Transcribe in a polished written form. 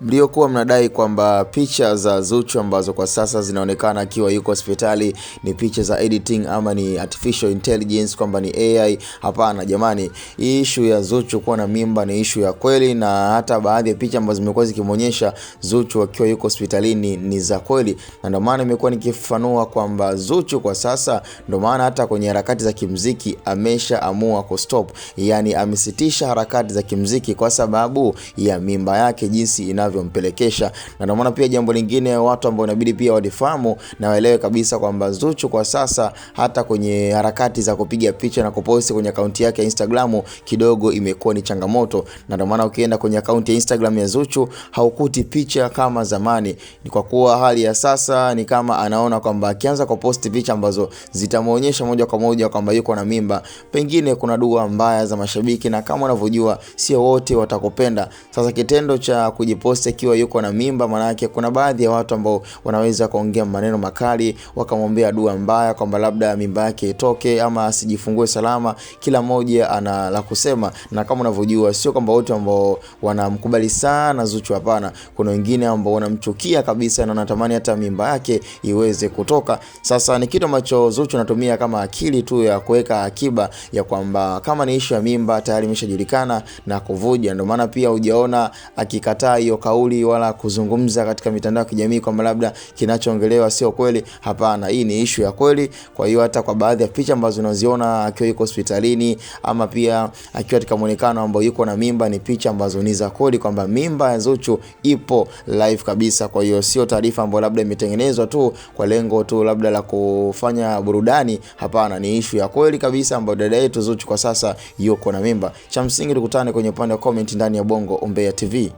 Mliokuwa mnadai kwamba picha za Zuchu ambazo kwa sasa zinaonekana akiwa yuko hospitali ni picha za editing ama ni artificial intelligence, kwamba ni AI. Hapana jamani, hii issue ya Zuchu kuwa na mimba ni issue ya kweli, na hata baadhi ya picha ambazo zimekuwa zikimuonyesha Zuchu akiwa yuko hospitalini ni za kweli. Na ndio maana nimekuwa nikifafanua kwamba Zuchu kwa sasa, ndio maana hata kwenye harakati za kimuziki ameshaamua kustop, yani amesitisha harakati za kimuziki kwa sababu ya mimba yake jinsi inavyompelekesha. Na ndio maana pia jambo lingine watu ambao inabidi pia wadifahamu na waelewe kabisa kwamba Zuchu kwa sasa hata kwenye harakati za kupiga picha na kuposti kwenye akaunti yake ya Instagram kidogo imekuwa ni changamoto. Na ndio maana ukienda kwenye akaunti ya Instagram ya Zuchu haukuti picha kama zamani. Ni kwa kuwa hali ya sasa ni kama anaona kwamba akianza kuposti picha ambazo zitamuonyesha moja kwa moja kwamba yuko na mimba, pengine kuna dua mbaya za mashabiki, na kama unavyojua sio wote watakupenda. Sasa kitendo cha kujiposti akiwa yuko na mimba, maana yake kuna baadhi ya watu ambao wanaweza kuongea maneno makali, wakamwombea dua mbaya kwamba labda mimba yake itoke ama asijifungue salama. Kila mmoja ana la kusema, na kama unavyojua sio kwamba wote ambao wanamkubali sana Zuchu, hapana. Kuna wengine ambao wanamchukia kabisa na wanatamani hata mimba yake iweze kutoka. Sasa ni kitu ambacho Zuchu anatumia kama akili tu ya kuweka akiba ya kwamba kama ni issue ya mimba tayari imeshajulikana na kuvuja. Ndio maana pia hujaona akikataa hiyo kauli wala kuzungumza katika mitandao ya kijamii kwamba labda kinachoongelewa sio kweli. Hapana, hii ni issue ya kweli. Kwa hiyo hata kwa baadhi ya picha ambazo unaziona akiwa yuko hospitalini ama pia akiwa katika muonekano ambao yuko na mimba, ni picha ambazo ni za kweli kwamba mimba ya Zuchu ipo live kabisa. Kwa hiyo sio taarifa ambayo labda imetengenezwa tu kwa lengo tu labda la kufanya burudani. Hapana, ni issue ya kweli kabisa ambayo dada yetu Zuchu kwa sasa yuko na mimba. Cha msingi tukutane kwenye upande wa comment ndani ya Bongo Umbea TV.